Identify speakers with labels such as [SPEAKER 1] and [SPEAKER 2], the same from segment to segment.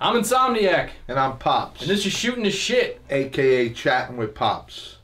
[SPEAKER 1] I'm Insomniac.
[SPEAKER 2] And I'm Pops.
[SPEAKER 1] And this is Shooting the Shit,
[SPEAKER 2] AKA Chatting with Pops.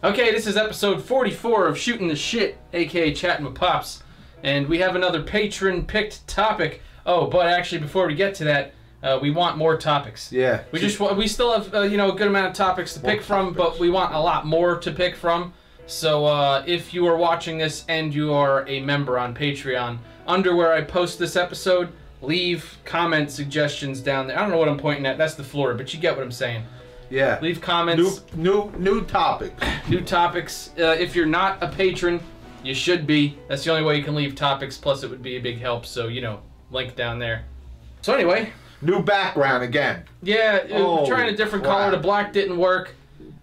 [SPEAKER 1] Okay, this is episode 44 of Shooting the Shit, aka Chatting with Pops, and we have another patron-picked topic. Oh, but actually, before we get to that, we want more topics.
[SPEAKER 2] Yeah.
[SPEAKER 1] We still have a good amount of topics to pick from, but we want a lot more to pick from. So if you are watching this and you are a member on Patreon, under where I post this episode, leave comment suggestions down there. I don't know what I'm pointing at. That's the floor, but you get what I'm saying.
[SPEAKER 2] Yeah.
[SPEAKER 1] Leave comments.
[SPEAKER 2] New topics.
[SPEAKER 1] New topics. If you're not a patron, you should be. That's the only way you can leave topics. Plus, it would be a big help. So, link down there. So anyway.
[SPEAKER 2] New background again.
[SPEAKER 1] Yeah, trying a different color. The black didn't work.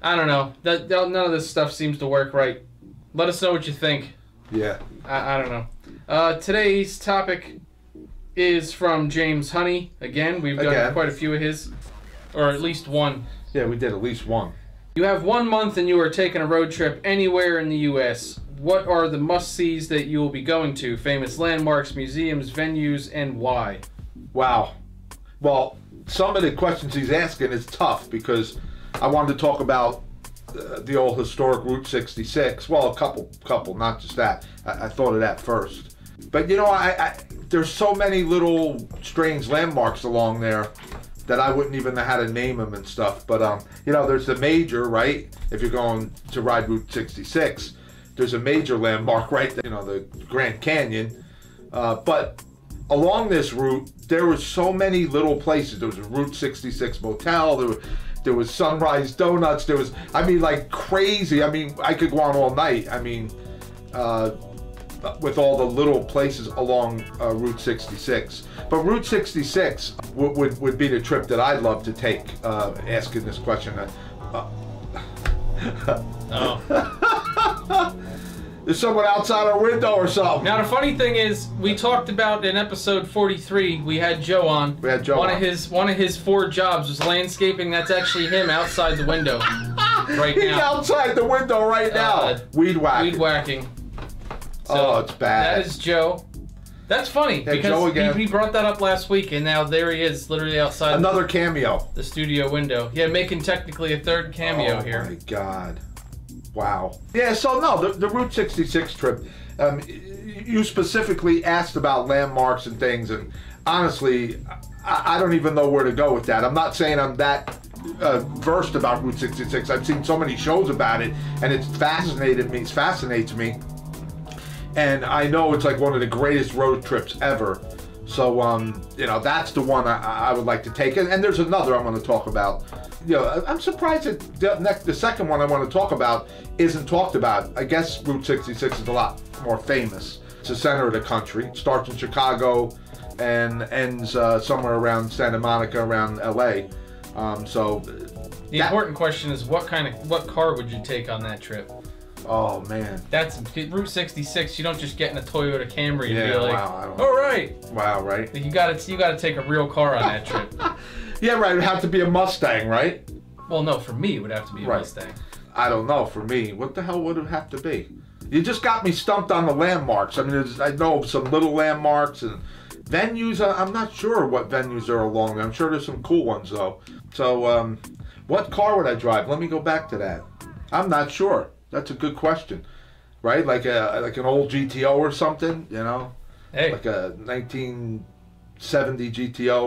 [SPEAKER 1] I don't know. None of this stuff seems to work right. Let us know what you think.
[SPEAKER 2] Yeah.
[SPEAKER 1] I don't know. Today's topic is from James Honey. Again, we've done quite a few of his. Or at least one.
[SPEAKER 2] Yeah, we did at least one.
[SPEAKER 1] You have 1 month and you are taking a road trip anywhere in the U.S. What are the must-sees that you will be going to? Famous landmarks, museums, venues, and why?
[SPEAKER 2] Wow. Well, some of the questions he's asking is tough because I wanted to talk about the old historic Route 66. Well, a couple, not just that. I thought of that first. But, there's so many little strange landmarks along there that I wouldn't even know how to name them and stuff. But, there's the major, right? If you're going to ride Route 66, there's a major landmark, right? The Grand Canyon. But along this route, there were so many little places. There was a Route 66 motel. There was Sunrise Donuts. There was, like crazy. I could go on all night. With all the little places along Route 66. But Route 66 would be the trip that I'd love to take, asking this question. There's someone outside our window or something.
[SPEAKER 1] Now, the funny thing is, we talked about in episode 43, we had Joe on.
[SPEAKER 2] We had Joe
[SPEAKER 1] on. One of his 4 jobs was landscaping. That's actually him outside the window right now.
[SPEAKER 2] He's outside the window right now. Weed whacking.
[SPEAKER 1] Weed whacking.
[SPEAKER 2] So it's bad.
[SPEAKER 1] That is Joe. That's funny because we brought that up last week, and now there he is, literally outside.
[SPEAKER 2] Another cameo.
[SPEAKER 1] The studio window. Yeah, making technically a 3rd cameo here.
[SPEAKER 2] Oh my God! Wow. Yeah. So no, the Route 66 trip. You specifically asked about landmarks and things, and honestly, I don't even know where to go with that. I'm not saying I'm that versed about Route 66. I've seen so many shows about it, and it fascinates me. And I know it's like one of the greatest road trips ever. So, that's the one I would like to take. And there's another I'm going to talk about. I'm surprised that the second one I want to talk about isn't talked about. I guess Route 66 is a lot more famous. It's the center of the country. It starts in Chicago and ends somewhere around Santa Monica, around LA.
[SPEAKER 1] The important question is what car would you take on that trip?
[SPEAKER 2] Oh man,
[SPEAKER 1] that's Route 66. You don't just get in a Toyota Camry and be like,
[SPEAKER 2] wow,
[SPEAKER 1] all right.
[SPEAKER 2] Wow, right.
[SPEAKER 1] You got to take a real car on that trip.
[SPEAKER 2] Yeah, right. It would have to be a Mustang, right?
[SPEAKER 1] Well, no, for me it would have to be a Mustang.
[SPEAKER 2] I don't know. For me, what the hell would it have to be? You just got me stumped on the landmarks. I know some little landmarks and venues. I'm not sure what venues are along there. I'm sure there's some cool ones though. So, what car would I drive? Let me go back to that. I'm not sure. That's a good question, right? Like an old GTO or something,
[SPEAKER 1] Hey.
[SPEAKER 2] Like a 1970 GTO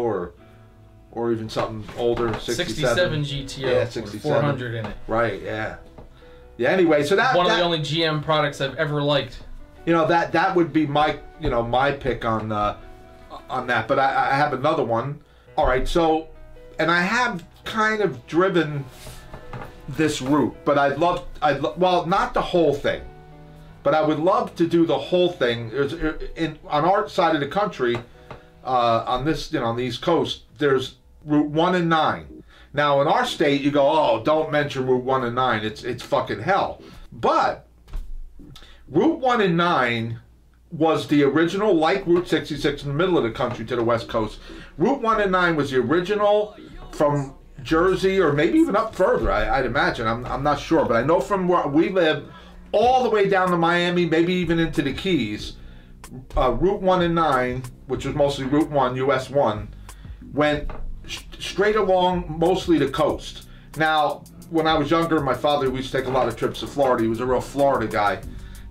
[SPEAKER 2] or even something older, 67
[SPEAKER 1] GTO.
[SPEAKER 2] Yeah, 67.
[SPEAKER 1] 400 in it.
[SPEAKER 2] Right. Yeah. Yeah. Anyway, so
[SPEAKER 1] one of the only GM products I've ever liked.
[SPEAKER 2] That would be my my pick on that. But I have another one. All right. So, and I have kind of driven this route, but well, not the whole thing, but I would love to do the whole thing. On our side of the country, on this, on the East Coast, there's Route 1 and 9. Now, in our state, you go, oh, don't mention Route 1 and 9. It's fucking hell. But Route 1 and 9 was the original, like Route 66 in the middle of the country to the West Coast. Route 1 and 9 was the original from Jersey, or maybe even up further, I'd imagine. I'm not sure. But I know from where we live, all the way down to Miami, maybe even into the Keys, Route 1 and 9, which was mostly Route 1, US 1, went straight along mostly the coast. Now, when I was younger, my father, we used to take a lot of trips to Florida. He was a real Florida guy.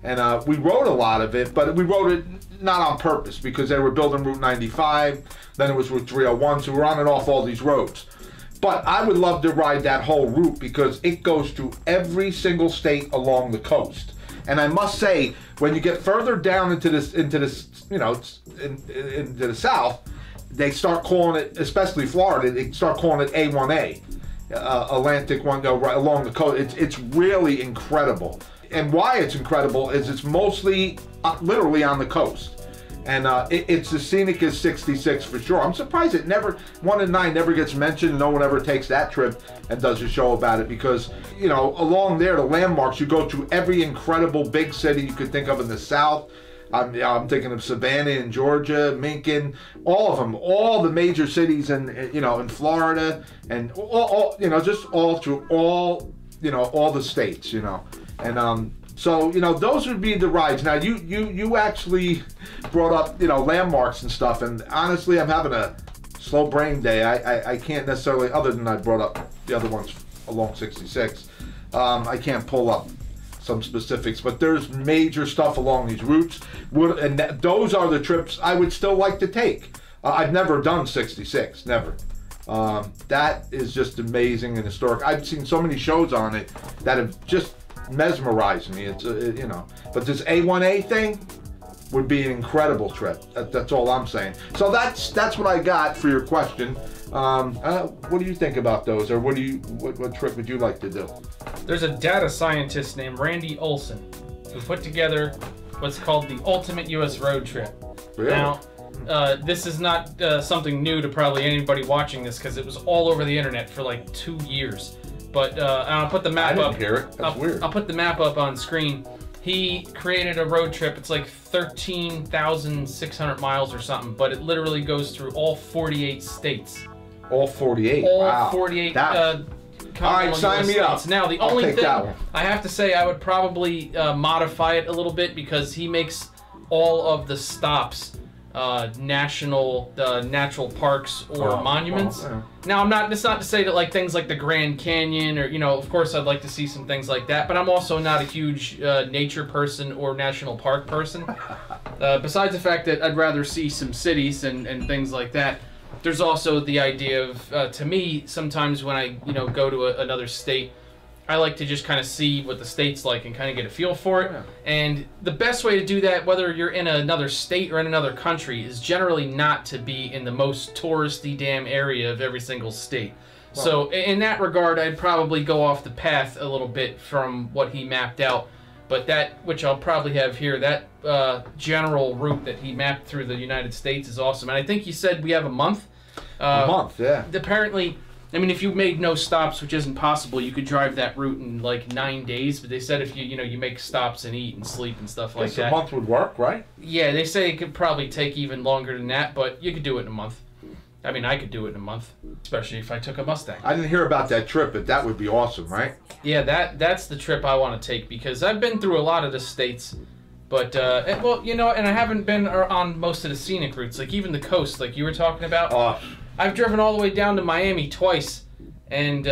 [SPEAKER 2] And we rode a lot of it, but we rode it not on purpose because they were building Route 95, then it was Route 301, so we were on and off all these roads. But I would love to ride that whole route because it goes to every single state along the coast. And I must say, when you get further down into this, into the south, they start calling it, especially Florida, they start calling it A1A, Atlantic one, right along the coast. It's really incredible. And why it's incredible is it's mostly literally on the coast. And it's as scenic as 66 for sure. I'm surprised it never, 1 and 9 never gets mentioned. No one ever takes that trip and does a show about it because, you know, along there, the landmarks, you go to every incredible big city you could think of in the South. I'm thinking of Savannah in Georgia, Macon, all of them, all the major cities in, you know, in Florida, and all you know, just all through all, you know, all the states, you know. And so, you know, those would be the rides. Now, you actually brought up, you know, landmarks and stuff, and honestly, I'm having a slow brain day. I can't necessarily, other than I brought up the other ones along 66, I can't pull up some specifics, but there's major stuff along these routes, and those are the trips I would still like to take. I've never done 66, never. That is just amazing and historic. I've seen so many shows on it that have just mesmerized me. It's you know, but this A1A thing would be an incredible trip. That's all I'm saying. So that's what I got for your question. What do you think about those, or what trip would you like to do?
[SPEAKER 1] There's a data scientist named Randy Olson who put together what's called the Ultimate US Road Trip.
[SPEAKER 2] Really?
[SPEAKER 1] Now, this is not something new to probably anybody watching this because it was all over the internet for like 2 years. But I'll put the map up.
[SPEAKER 2] I didn't hear it. That's weird.
[SPEAKER 1] I'll put the map up on screen. He created a road trip. It's like 13,600 miles or something, but it literally goes through all 48 states.
[SPEAKER 2] All 48.
[SPEAKER 1] All
[SPEAKER 2] wow.
[SPEAKER 1] 48.
[SPEAKER 2] All right, sign me up.
[SPEAKER 1] Now, the only thing I have to say, I would probably modify it a little bit because he makes all of the stops national natural parks or monuments.
[SPEAKER 2] Yeah.
[SPEAKER 1] Now, it's not to say that like things like the Grand Canyon or, you know, of course I'd like to see some things like that, but I'm also not a huge nature person or national park person. Besides the fact that I'd rather see some cities and things like that, there's also the idea of, to me, sometimes when I, you know, go to another state, I like to just kind of see what the state's like and kind of get a feel for it. Yeah. And the best way to do that, whether you're in another state or in another country, is generally not to be in the most touristy damn area of every single state. Wow. So in that regard, I'd probably go off the path a little bit from what he mapped out. But that, which I'll probably have here, that general route that he mapped through the United States is awesome. And I think he said we have a month.
[SPEAKER 2] A month, yeah.
[SPEAKER 1] Apparently, I mean, if you made no stops, which isn't possible, you could drive that route in like 9 days. But they said if you make stops and eat and sleep and stuff like that.
[SPEAKER 2] A month would work, right?
[SPEAKER 1] Yeah, they say it could probably take even longer than that, but you could do it in a month. I mean, I could do it in a month, especially if I took a Mustang.
[SPEAKER 2] I didn't hear about that trip, but that would be awesome, right?
[SPEAKER 1] Yeah, that's the trip I want to take because I've been through a lot of the states, but well, you know, and I haven't been on most of the scenic routes, like even the coast, like you were talking about. I've driven all the way down to Miami twice, and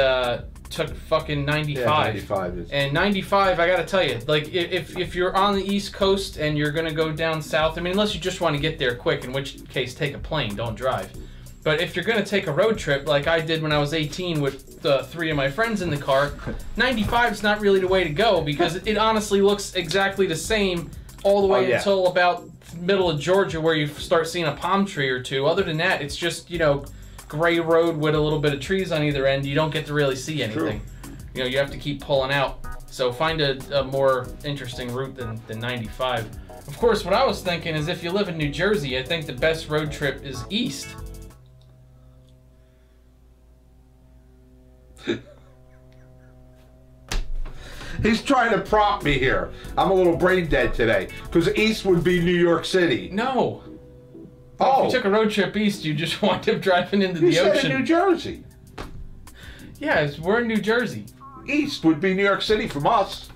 [SPEAKER 1] took fucking 95.
[SPEAKER 2] Yeah, 95 is.
[SPEAKER 1] And 95, I gotta tell you, like if you're on the East Coast and you're gonna go down south, I mean, unless you just want to get there quick, in which case take a plane, don't drive. But if you're gonna take a road trip like I did when I was 18 with 3 of my friends in the car, 95 is not really the way to go because it honestly looks exactly the same all the way until about middle of Georgia where you start seeing a palm tree or two. Other than that, it's just, you know, gray road with a little bit of trees on either end. You don't get to really see anything. True. You know, you have to keep pulling out. So find a more interesting route than 95. Of course, what I was thinking is if you live in New Jersey, I think the best road trip is east.
[SPEAKER 2] He's trying to prompt me here. I'm a little brain dead today. Because east would be New York City.
[SPEAKER 1] No.
[SPEAKER 2] Oh.
[SPEAKER 1] If you took a road trip east, you just wind up driving into
[SPEAKER 2] You
[SPEAKER 1] the
[SPEAKER 2] said
[SPEAKER 1] ocean.
[SPEAKER 2] in New Jersey.
[SPEAKER 1] Yeah, we're in New Jersey.
[SPEAKER 2] East would be New York City from us.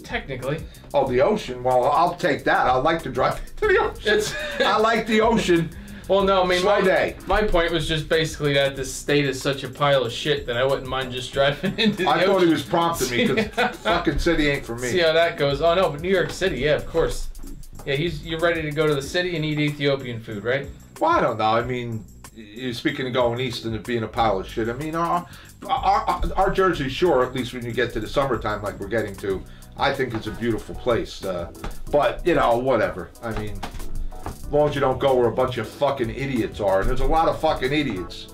[SPEAKER 1] Technically.
[SPEAKER 2] Oh, the ocean. Well, I'll take that. I like to drive to the ocean. I like the ocean.
[SPEAKER 1] Well, no, I mean,
[SPEAKER 2] Slow day.
[SPEAKER 1] my point was just basically that this state is such a pile of shit that I wouldn't mind just driving into the
[SPEAKER 2] I
[SPEAKER 1] ocean.
[SPEAKER 2] thought he was prompting me because fucking city ain't for me.
[SPEAKER 1] See how that goes. Oh, no, but New York City, yeah, of course. Yeah, you're ready to go to the city and eat Ethiopian food, right?
[SPEAKER 2] Well, I don't know. I mean, you're speaking of going east and it being a pile of shit. I mean, our Jersey Shore, at least when you get to the summertime like we're getting to, I think it's a beautiful place. But, you know, whatever. I mean, as long as you don't go where a bunch of fucking idiots are. And there's a lot of fucking idiots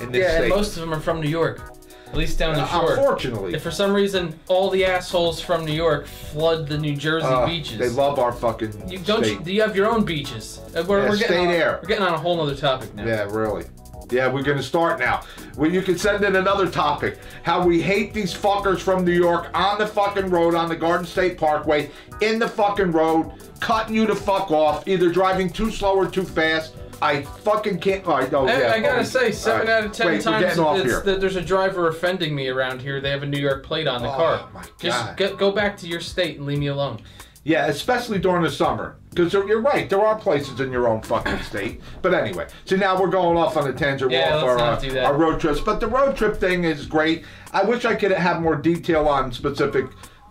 [SPEAKER 2] in this
[SPEAKER 1] Yeah,
[SPEAKER 2] state.
[SPEAKER 1] and most of them are from New York. At least down the shore.
[SPEAKER 2] Unfortunately.
[SPEAKER 1] If for some reason all the assholes from New York flood the New Jersey beaches.
[SPEAKER 2] They love our fucking state.
[SPEAKER 1] Do you have your own beaches? We're
[SPEAKER 2] state air.
[SPEAKER 1] We're getting on a whole other topic now.
[SPEAKER 2] Yeah, really. Yeah, we're going to start now. Well, you can send in another topic. How we hate these fuckers from New York on the fucking road, on the Garden State Parkway, in the fucking road, cutting you the fuck off, either driving too slow or too fast. I fucking can't. I
[SPEAKER 1] gotta say, 7 out of 10
[SPEAKER 2] Wait,
[SPEAKER 1] times there's a driver offending me around here. They have a New York plate on the car.
[SPEAKER 2] My God.
[SPEAKER 1] Just go back to your state and leave me alone.
[SPEAKER 2] Yeah, especially during the summer. Because you're right, there are places in your own fucking state. But anyway, so now we're going off on a tangent off our road trips. But the road trip thing is great. I wish I could have more detail on specific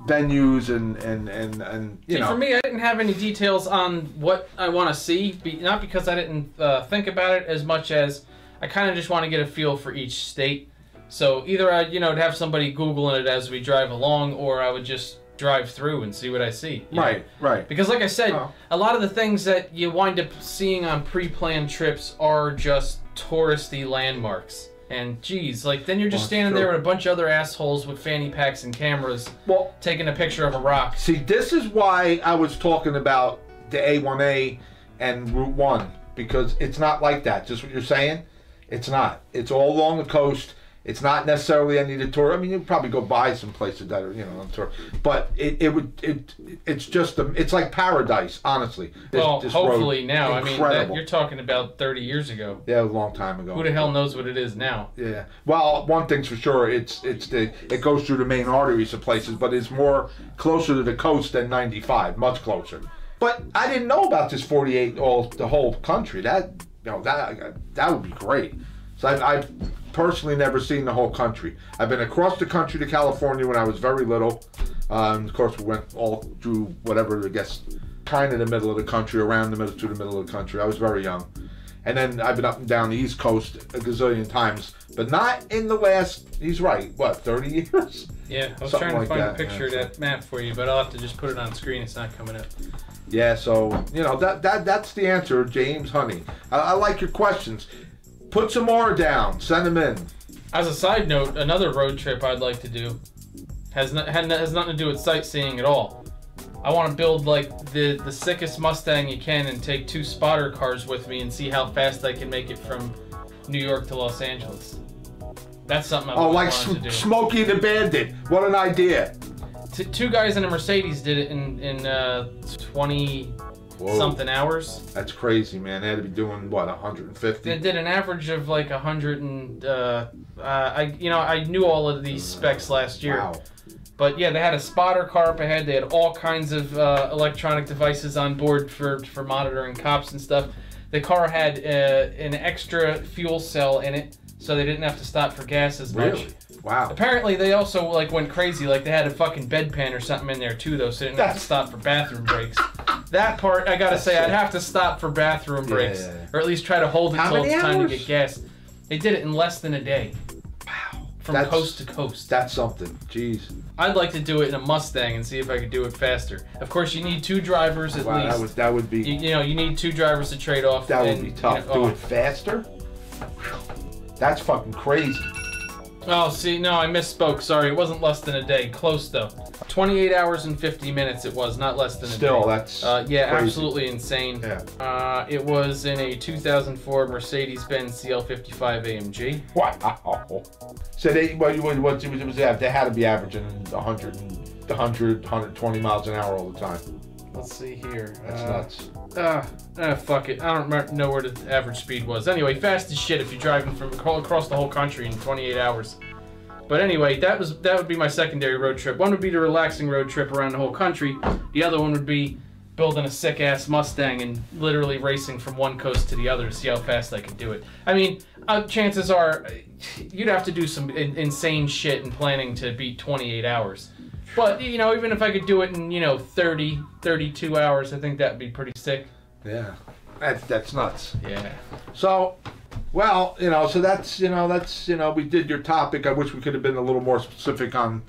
[SPEAKER 2] venues and you know.
[SPEAKER 1] For me, I didn't have any details on what I want to see. Not because I didn't think about it as much as I kind of just want to get a feel for each state. So either I'd have somebody Googling it as we drive along, or I would just drive through and see what I see.
[SPEAKER 2] Right.
[SPEAKER 1] Because like I said, a lot of the things that you wind up seeing on pre-planned trips are just touristy landmarks. And geez, like then you're just standing there with a bunch of other assholes with fanny packs and cameras, taking a picture of a rock.
[SPEAKER 2] See, this is why I was talking about the A1A and Route 1, because it's not like that. Just what you're saying, it's not. It's all along the coast. It's not necessarily any of the tour. I mean, you'd probably go by some places that are, on tour, but it's just it's like paradise, honestly.
[SPEAKER 1] This hopefully now.
[SPEAKER 2] Incredible.
[SPEAKER 1] I mean, you're talking about 30 years ago.
[SPEAKER 2] Yeah, a long time ago.
[SPEAKER 1] Who the hell knows what it is now?
[SPEAKER 2] Yeah. Well, one thing's for sure, it goes through the main arteries of places, but it's more closer to the coast than 95, much closer. But I didn't know about this 48, the whole country. That would be great. So I've personally never seen the whole country. I've been across the country to California when I was very little. Of course, we went all through whatever, I guess, kind of the middle of the country, around the middle to the middle of the country. I was very young. And then I've been up and down the East Coast a gazillion times, but not in the last, he's right, 30 years?
[SPEAKER 1] Yeah, I was trying to find a picture of that map for you, but I'll have to just put it on screen. It's not coming up.
[SPEAKER 2] Yeah, so, that's the answer, James Honey. I like your questions. Put some more down. Send them in.
[SPEAKER 1] As a side note, another road trip I'd like to do has nothing to do with sightseeing at all. I want to build like the sickest Mustang you can and take 2 spotter cars with me and see how fast I can make it from New York to Los Angeles. That's something I want to do.
[SPEAKER 2] Smokey the Bandit. What an idea.
[SPEAKER 1] 2 guys in a Mercedes did it in 20 something hours.
[SPEAKER 2] That's crazy, man. They had to be doing 150.
[SPEAKER 1] They did an average of like 100 and I knew all of these specs last year.
[SPEAKER 2] Wow.
[SPEAKER 1] But yeah, they had a spotter car up ahead. They had all kinds of electronic devices on board for monitoring cops and stuff. The car had an extra fuel cell in it, so they didn't have to stop for gas as much.
[SPEAKER 2] Really? Wow.
[SPEAKER 1] Apparently, they also went crazy. Like they had a fucking bedpan or something in there too, though, so they didn't have to stop for bathroom breaks. That part, I gotta say, I'd have to stop for bathroom breaks, or at least try to hold it till it's time to get gas. They did it in less than a day.
[SPEAKER 2] Wow.
[SPEAKER 1] From coast to coast.
[SPEAKER 2] That's something. Jeez.
[SPEAKER 1] I'd like to do it in a Mustang and see if I could do it faster. Of course, you need 2 drivers at least.
[SPEAKER 2] That would be.
[SPEAKER 1] You need 2 drivers to trade off.
[SPEAKER 2] That would be tough. Do it faster? That's fucking crazy.
[SPEAKER 1] Oh, see, no, I misspoke. Sorry, it wasn't less than a day. Close, though. 28 hours and 50 minutes it was, not less than a day.
[SPEAKER 2] Still, that's
[SPEAKER 1] yeah,
[SPEAKER 2] crazy.
[SPEAKER 1] absolutely insane.
[SPEAKER 2] Yeah.
[SPEAKER 1] It was in a 2004 Mercedes-Benz CL55 AMG.
[SPEAKER 2] Wow. So they, what was that? They had to be averaging 120 miles an hour all the time.
[SPEAKER 1] Let's see here.
[SPEAKER 2] That's nuts.
[SPEAKER 1] Fuck it. I don't know where the average speed was. Anyway, fast as shit if you're driving from across the whole country in 28 hours. But anyway, that would be my secondary road trip. One would be the relaxing road trip around the whole country. The other one would be building a sick-ass Mustang and literally racing from one coast to the other to see how fast I could do it. I mean, chances are you'd have to do some insane shit in planning to beat 28 hours. But, you know, even if I could do it in, 30, 32 hours, I think that would be pretty sick.
[SPEAKER 2] Yeah. That's nuts.
[SPEAKER 1] Yeah.
[SPEAKER 2] So, well, so that's we did your topic. I wish we could have been a little more specific on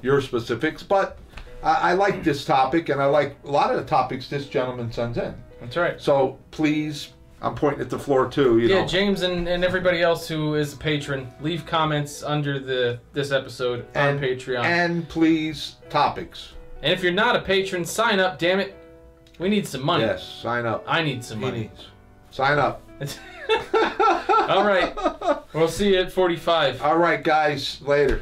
[SPEAKER 2] your specifics, but I like this topic, and I like a lot of the topics this gentleman sends in.
[SPEAKER 1] That's right.
[SPEAKER 2] So, please, I'm pointing at the floor, too.
[SPEAKER 1] Yeah, James and everybody else who is a patron, leave comments under this episode on Patreon.
[SPEAKER 2] And please, topics.
[SPEAKER 1] And if you're not a patron, sign up, damn it. We need some money.
[SPEAKER 2] Yes, sign up.
[SPEAKER 1] I need some money.
[SPEAKER 2] Sign up.
[SPEAKER 1] All right. We'll see you at 45.
[SPEAKER 2] All right, guys. Later.